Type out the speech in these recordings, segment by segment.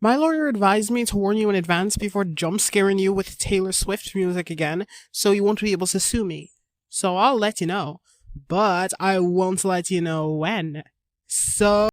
My lawyer advised me to warn you in advance before jump scaring you with Taylor Swift music again, so you won't be able to sue me. So I'll let you know, but I won't let you know when. So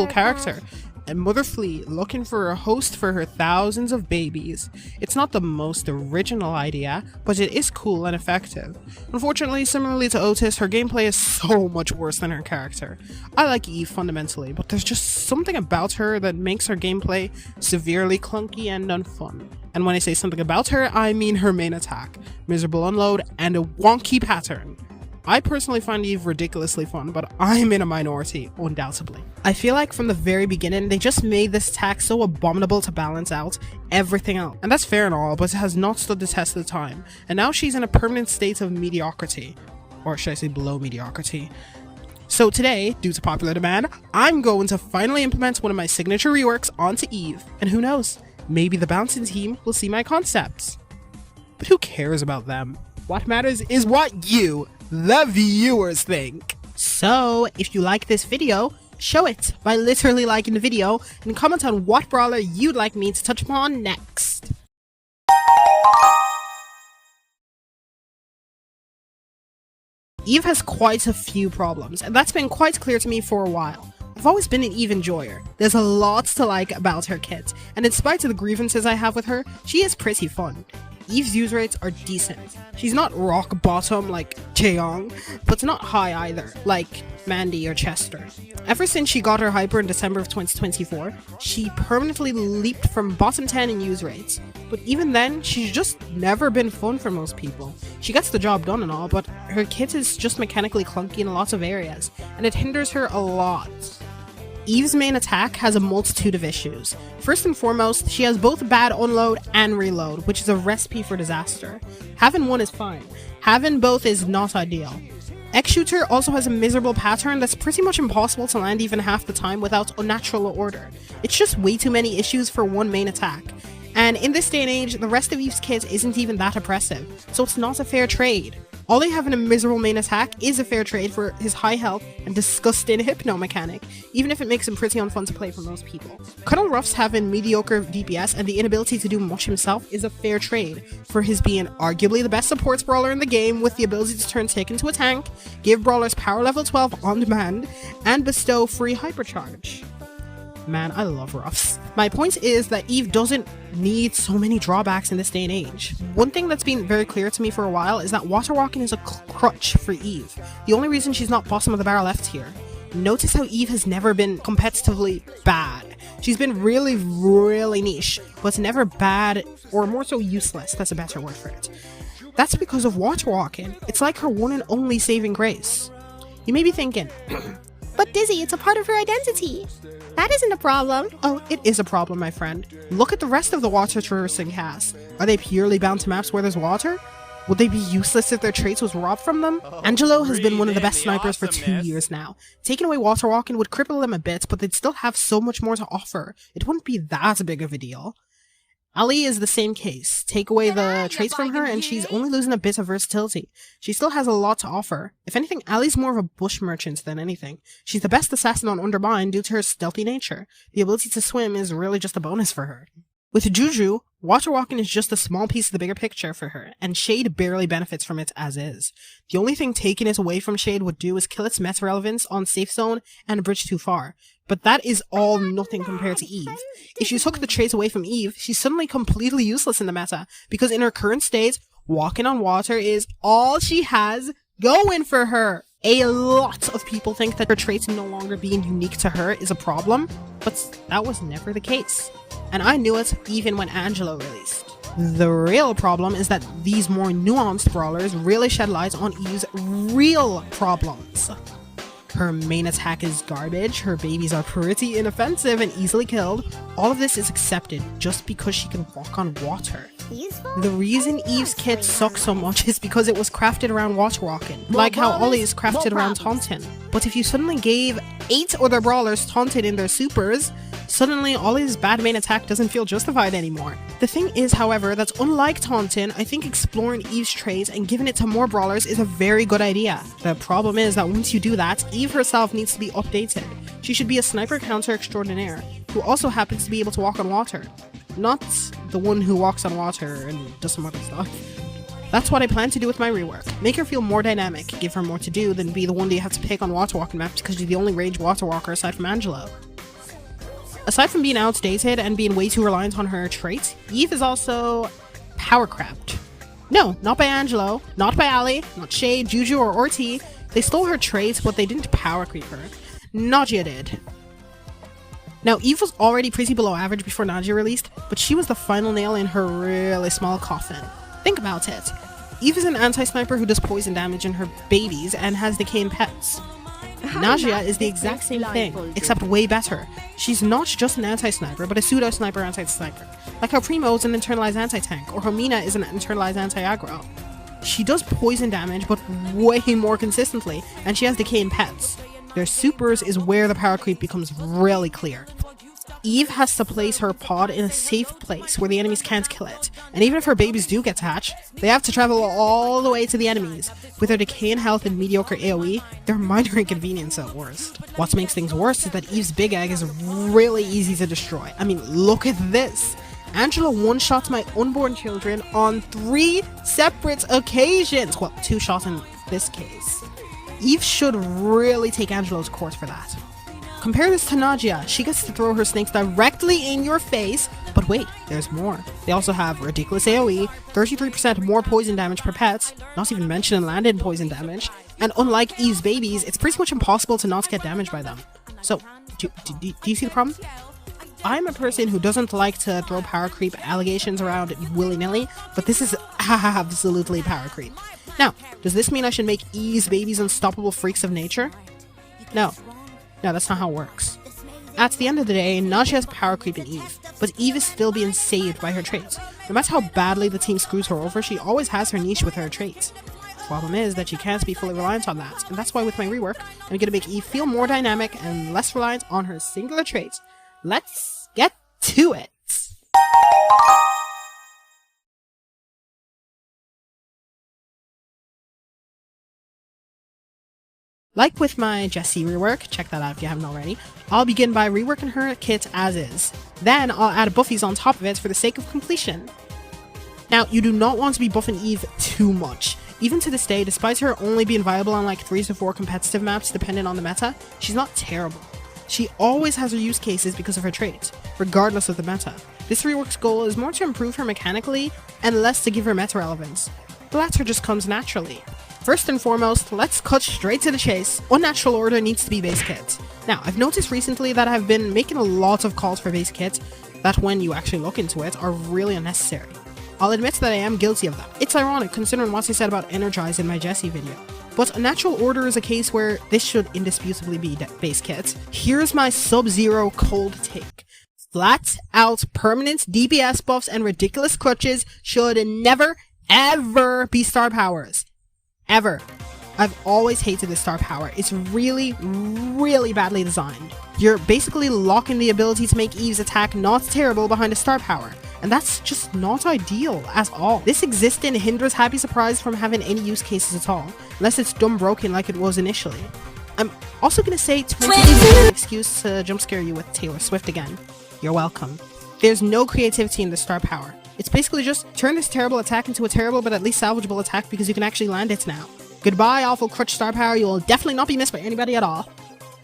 character, and Mother Flea looking for a host for her thousands of babies. It's not the most original idea, but it is cool and effective. Unfortunately, similarly to Otis, her gameplay is so much worse than her character. I like Eve fundamentally, but there's just something about her that makes her gameplay severely clunky and unfun. And when I say something about her, I mean her main attack, miserable unload, and a wonky pattern. I personally find Eve ridiculously fun, but I'm in a minority, undoubtedly. I feel like from the very beginning, they just made this attack so abominable to balance out everything else. And that's fair and all, but it has not stood the test of time. And now she's in a permanent state of mediocrity. Or should I say below mediocrity. So today, due to popular demand, I'm going to finally implement one of my signature reworks onto Eve. And who knows, maybe the bouncing team will see my concepts. But who cares about them? What matters is what you, the viewers, think. So, if you like this video, show it by literally liking the video and comment on what brawler you'd like me to touch upon next. Eve has quite a few problems, and that's been quite clear to me for a while. I've always been an Eve enjoyer. There's a lot to like about her kit, and in spite of the grievances I have with her, she is pretty fun. Eve's use rates are decent. She's not rock bottom like Cheong, but it's not high either, like Mandy or Chester. Ever since she got her hyper in December of 2024, she permanently leaped from bottom 10 in use rates. But even then, she's just never been fun for most people. She gets the job done and all, but her kit is just mechanically clunky in lots of areas, and it hinders her a lot. Eve's main attack has a multitude of issues. First and foremost, she has both bad unload and reload, which is a recipe for disaster. Having one is fine. Having both is not ideal. X-Shooter also has a miserable pattern that's pretty much impossible to land even half the time without unnatural order. It's just way too many issues for one main attack. And in this day and age, the rest of Eve's kit isn't even that oppressive, so it's not a fair trade. Ollie having a miserable main attack is a fair trade for his high health and disgusting hypno mechanic, even if it makes him pretty unfun to play for most people. Colonel Ruff's having mediocre DPS and the inability to do much himself is a fair trade for his being arguably the best supports brawler in the game with the ability to turn Tick into a tank, give brawlers power level 12 on demand, and bestow free hypercharge. Man, I love Ruffs. My point is that Eve doesn't need so many drawbacks in this day and age. One thing that's been very clear to me for a while is that water walking is a crutch for Eve. The only reason she's not bottom of the barrel left here. Notice how Eve has never been competitively bad. She's been really, really niche, but never bad, or more so useless, that's a better word for it. That's because of water walking. It's like her one and only saving grace. You may be thinking, but Dizzy, it's a part of her identity. That isn't a problem. Oh, it is a problem, my friend. Look at the rest of the water traversing cast. Are they purely bound to maps where there's water? Would they be useless if their traits was robbed from them? Angelo has been one of the best snipers for 2 years now. Taking away water walking would cripple them a bit, but they'd still have so much more to offer. It wouldn't be that big of a deal. Ali is the same case. Take away the traits from her and she's only losing a bit of versatility. She still has a lot to offer. If anything, Ali's more of a bush merchant than anything. She's the best assassin on Undermine due to her stealthy nature. The ability to swim is really just a bonus for her. With Juju, water walking is just a small piece of the bigger picture for her, and Shade barely benefits from it as is. The only thing taking it away from Shade would do is kill its meta relevance on Safe Zone and a bridge too far. But that is all nothing compared to Eve. If you took the traits away from Eve, she's suddenly completely useless in the meta, because in her current state, walking on water is all she has going for her. A lot of people think that her traits no longer being unique to her is a problem, but that was never the case. And I knew it even when Angelo released. The real problem is that these more nuanced brawlers really shed light on Eve's real problems. Her main attack is garbage, her babies are pretty inoffensive and easily killed. All of this is accepted just because she can walk on water. The reason Eve's kit sucks so much is because it was crafted around water walking, like how Ollie is crafted around taunting. But if you suddenly gave 8 other brawlers taunted in their supers, suddenly Ollie's bad main attack doesn't feel justified anymore. The thing is, however, that unlike taunting, I think exploring Eve's traits and giving it to more brawlers is a very good idea. The problem is that once you do that, Eve herself needs to be updated. She should be a sniper counter extraordinaire, who also happens to be able to walk on water. Not the one who walks on water and does some other stuff. That's what I plan to do with my rework. Make her feel more dynamic, give her more to do than be the one that you have to pick on water walking maps because she's the only ranged water walker aside from Angelo. Aside from being outdated and being way too reliant on her traits, Eve is also power crapped. No, not by Angelo, not by Ali, not Shay, Juju, or Orti. They stole her traits, but they didn't power creep her. Nadia did. Now, Eve was already pretty below average before Nadia released, but she was the final nail in her really small coffin. Think about it. Eve is an anti-sniper who does poison damage in her babies and has decaying pets. Nadia is the exact same thing, except way better. She's not just an anti-sniper, but a pseudo-sniper anti-sniper. Like how Primo is an internalized anti-tank, or how Mina is an internalized anti-aggro. She does poison damage, but way more consistently, and she has decaying pets. Their supers is where the power creep becomes really clear. Eve has to place her pod in a safe place where the enemies can't kill it, and even if her babies do get to hatch, they have to travel all the way to the enemies. With their decaying health and mediocre AoE, they're minor inconvenience at worst. What makes things worse is that Eve's big egg is really easy to destroy. I mean, look at this! Angela one-shots my unborn children on 3 separate occasions! Well, 2 shots in this case. Eve should really take Angelo's course for that. Compare this to Nadia. She gets to throw her snakes directly in your face, but wait, there's more. They also have ridiculous AoE, 33% more poison damage per pet, not even mentioning landed poison damage, and unlike Eve's babies, it's pretty much impossible to not get damaged by them. So, do you see the problem? I'm a person who doesn't like to throw power creep allegations around willy-nilly, but this is absolutely power creep. Now, does this mean I should make Eve's babies unstoppable freaks of nature? No. No, that's not how it works. At the end of the day, Nadia has power creep in Eve, but Eve is still being saved by her traits. No matter how badly the team screws her over, she always has her niche with her traits. The problem is that she can't be fully reliant on that, and that's why with my rework, I'm going to make Eve feel more dynamic and less reliant on her singular traits. Let's get to it! Like with my Jessie rework, check that out if you haven't already, I'll begin by reworking her kit as is. Then I'll add Buffies on top of it for the sake of completion. Now, you do not want to be buffing Eve too much. Even to this day, despite her only being viable on like 3 to 4 competitive maps depending on the meta, she's not terrible. She always has her use cases because of her traits, regardless of the meta. This rework's goal is more to improve her mechanically and less to give her meta relevance. The latter just comes naturally. First and foremost, let's cut straight to the chase. Unnatural order needs to be base kits. Now, I've noticed recently that I've been making a lot of calls for base kits that when you actually look into it are really unnecessary. I'll admit that I am guilty of that. It's ironic considering what I said about Energize in my Jessie video. But unnatural order is a case where this should indisputably be base kits. Here's my Sub-Zero cold take. Flat out permanent DPS buffs and ridiculous crutches should never ever be star powers. Ever. I've always hated this star power. It's really, really badly designed. You're basically locking the ability to make Eve's attack not terrible behind a star power, and that's just not ideal at all. This existing hinders Happy Surprise from having any use cases at all, unless it's dumb broken like it was initially. I'm also gonna say 20 is an excuse to jump scare you with Taylor Swift again. You're welcome. There's no creativity in the star power. It's basically just turn this terrible attack into a terrible but at least salvageable attack because you can actually land it now. Goodbye, awful crutch star power, you will definitely not be missed by anybody at all.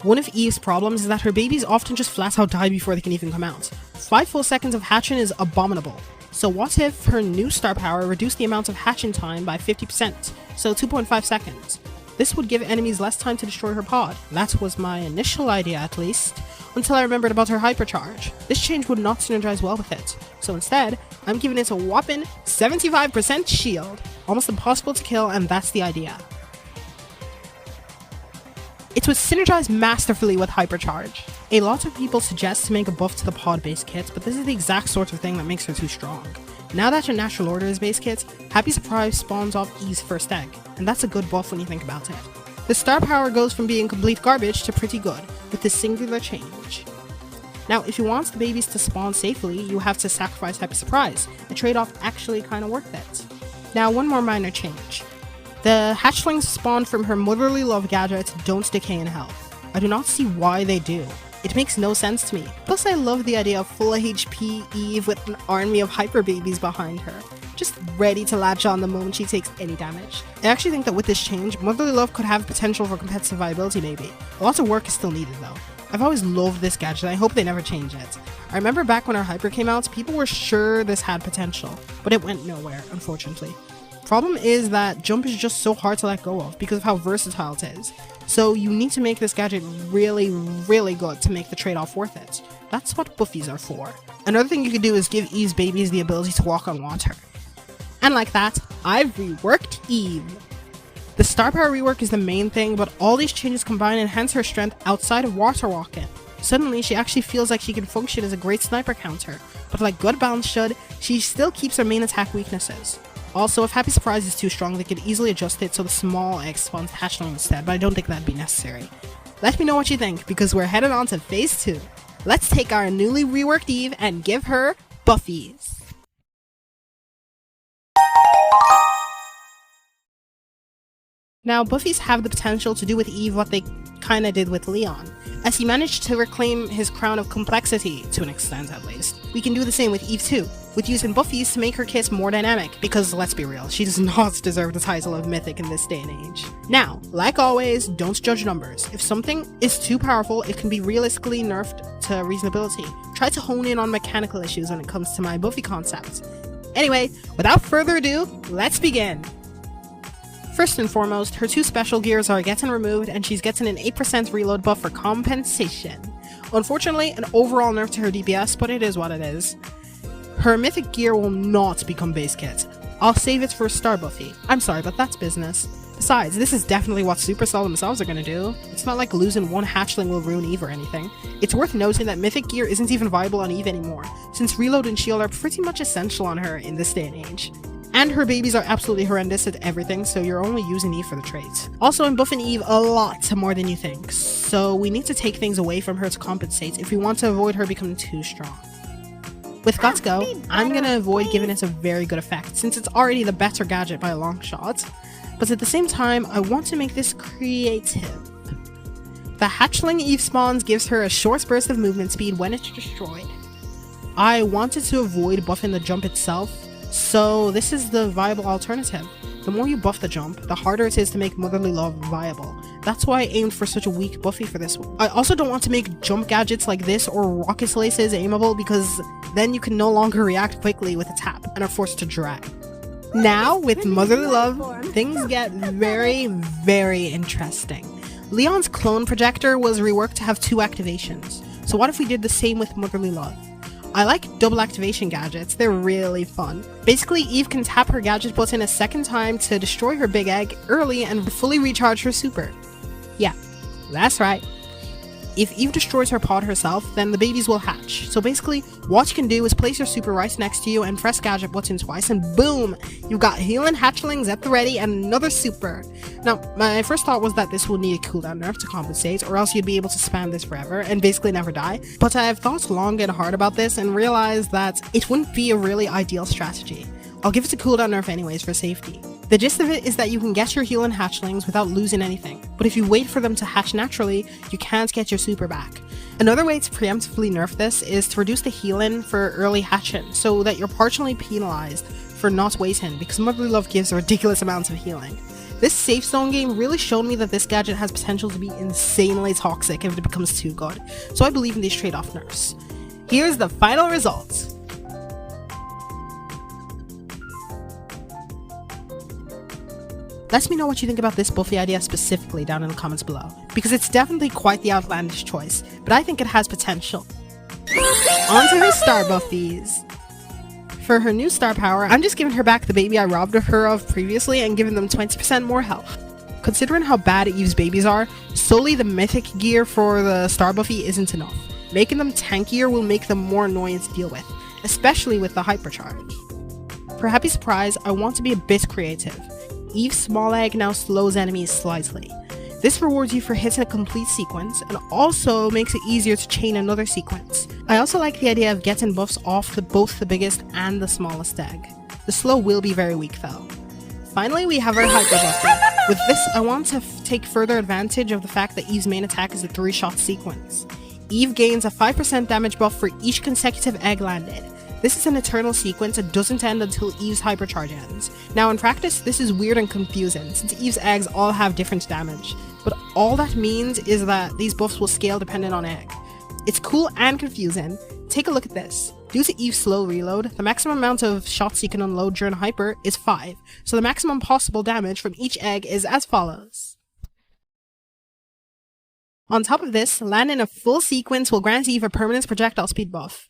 One of Eve's problems is that her babies often just flat out die before they can even come out. 5 full seconds of hatching is abominable. So what if her new star power reduced the amount of hatching time by 50%, so 2.5 seconds? This would give enemies less time to destroy her pod. That was my initial idea at least, until I remembered about her hypercharge. This change would not synergize well with it, so instead, I'm giving it a whopping 75% shield. Almost impossible to kill, and that's the idea. It was synergized masterfully with hypercharge. A lot of people suggest to make a buff to the pod base kit, but this is the exact sort of thing that makes her too strong. Now that your natural order is base kit, Happy Surprise spawns off Eve's first egg, and that's a good buff when you think about it. The star power goes from being complete garbage to pretty good, with this singular change. Now, if you want the babies to spawn safely, you have to sacrifice Happy Surprise. The trade-off actually kinda worth it. Now, one more minor change. The hatchlings spawned from her motherly love gadget don't decay in health. I do not see why they do. It makes no sense to me. Plus, I love the idea of full HP Eve with an army of hyper babies behind her, just ready to latch on the moment she takes any damage. I actually think that with this change, motherly love could have potential for competitive viability maybe. Lots of work is still needed though. I've always loved this gadget and I hope they never change it. I remember back when our hyper came out, people were sure this had potential, but it went nowhere, unfortunately. Problem is that jump is just so hard to let go of because of how versatile it is. So you need to make this gadget really, really good to make the trade-off worth it. That's what Buffies are for. Another thing you could do is give Eve's babies the ability to walk on water. And like that, I've reworked Eve. The star power rework is the main thing, but all these changes combine and enhance her strength outside of water walking. Suddenly, she actually feels like she can function as a great sniper counter, but like good balance should, she still keeps her main attack weaknesses. Also, if Happy Surprise is too strong, they could easily adjust it so the small egg spawns hatchling instead, but I don't think that'd be necessary. Let me know what you think, because we're headed on to phase 2. Let's take our newly reworked Eve and give her Buffies. Now, Buffies have the potential to do with Eve what they kinda did with Leon, as he managed to reclaim his crown of complexity, to an extent at least. We can do the same with Eve too, with using Buffies to make her kit more dynamic, because let's be real, she does not deserve the title of Mythic in this day and age. Now, like always, don't judge numbers. If something is too powerful, it can be realistically nerfed to reasonability. Try to hone in on mechanical issues when it comes to my Buffy concept. Anyway, without further ado, let's begin! First and foremost, her two special gears are getting removed and she's getting an 8% reload buff for compensation. Unfortunately, an overall nerf to her DPS, but it is what it is. Her mythic gear will not become base kit. I'll save it for Star Buffy. I'm sorry, but that's business. Besides, this is definitely what Supercell themselves are gonna do. It's not like losing one hatchling will ruin Eve or anything. It's worth noting that mythic gear isn't even viable on Eve anymore, since reload and shield are pretty much essential on her in this day and age. And her babies are absolutely horrendous at everything, so you're only using Eve for the traits. Also, I'm buffing Eve a lot more than you think, so we need to take things away from her to compensate if we want to avoid her becoming too strong. With Guts Go, I'm gonna avoid giving it a very good effect, since it's already the better gadget by a long shot, but at the same time, I want to make this creative. The hatchling Eve spawns gives her a short burst of movement speed when it's destroyed. I wanted to avoid buffing the jump itself, so this is the viable alternative. The more you buff the jump, the harder it is to make Motherly Love viable. That's why I aimed for such a weak Buffy for this one. I also don't want to make jump gadgets like this or rocket laces aimable because then you can no longer react quickly with a tap and are forced to drag. Now, with Motherly Love, things get very, very interesting. Leon's clone projector was reworked to have 2 activations. So what if we did the same with Motherly Love? I like double activation gadgets, they're really fun. Basically, Eve can tap her gadget button a second time to destroy her big egg early and fully recharge her super. Yeah, that's right. If Eve destroys her pod herself, then the babies will hatch. So basically, what you can do is place your super right next to you and press gadget button twice and boom! You've got healing hatchlings at the ready and another super. Now, my first thought was that this will need a cooldown nerf to compensate, or else you'd be able to spam this forever and basically never die. But I've thought long and hard about this and realized that it wouldn't be a really ideal strategy. I'll give it a cooldown nerf anyways for safety. The gist of it is that you can get your healing hatchlings without losing anything, but if you wait for them to hatch naturally, you can't get your super back. Another way to preemptively nerf this is to reduce the healing for early hatching, so that you're partially penalized for not waiting, because Motherly Love gives ridiculous amounts of healing. This safe zone game really showed me that this gadget has potential to be insanely toxic if it becomes too good, so I believe in these trade-off nerfs. Here's the final result. Let me know what you think about this Buffy idea specifically down in the comments below, because it's definitely quite the outlandish choice, but I think it has potential. On to her star Buffies. For her new star power, I'm just giving her back the baby I robbed her of previously and giving them 20% more health. Considering how bad Eve's babies are, solely the mythic gear for the star Buffy isn't enough. Making them tankier will make them more annoying to deal with, especially with the hypercharge. For Happy Surprise, I want to be a bit creative. Eve's small egg now slows enemies slightly. This rewards you for hitting a complete sequence and also makes it easier to chain another sequence. I also like the idea of getting buffs off both the biggest and the smallest egg. The slow will be very weak though. Finally, we have our Hyper Buffy. With this, I want to take further advantage of the fact that Eve's main attack is a 3-shot sequence. Eve gains a 5% damage buff for each consecutive egg landed. This is an eternal sequence that doesn't end until Eve's hypercharge ends. Now in practice, this is weird and confusing since Eve's eggs all have different damage, but all that means is that these buffs will scale depending on egg. It's cool and confusing. Take a look at this. Due to Eve's slow reload, the maximum amount of shots you can unload during Hyper is 5, so the maximum possible damage from each egg is as follows. On top of this, landing a full sequence will grant Eve a permanent projectile speed buff.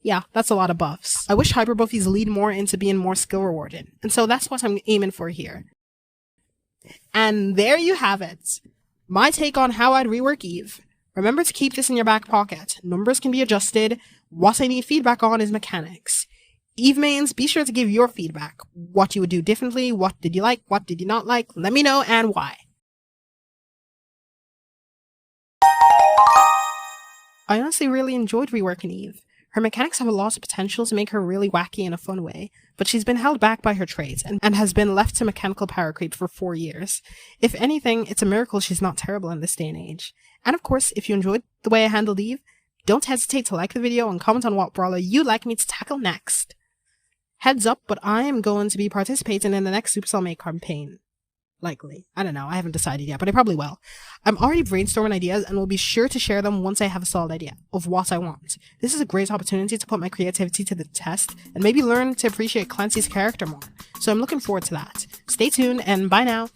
Yeah, that's a lot of buffs. I wish Hyper Buffies lead more into being more skill rewarded, and so that's what I'm aiming for here. And there you have it. My take on how I'd rework Eve. Remember to keep this in your back pocket. Numbers can be adjusted. What I need feedback on is mechanics. Eve mains, be sure to give your feedback. What you would do differently, what did you like, what did you not like, let me know and why. I honestly really enjoyed reworking Eve. Her mechanics have a lot of potential to make her really wacky in a fun way, but she's been held back by her traits and has been left to mechanical power creep for 4 years. If anything, it's a miracle she's not terrible in this day and age. And of course, if you enjoyed the way I handled Eve, don't hesitate to like the video and comment on what brawler you'd like me to tackle next. Heads up, but I am going to be participating in the next Supercell Make campaign. Likely. I don't know, I haven't decided yet, but I probably will. I'm already brainstorming ideas and will be sure to share them once I have a solid idea of what I want. This is a great opportunity to put my creativity to the test and maybe learn to appreciate Clancy's character more. So I'm looking forward to that. Stay tuned and bye now.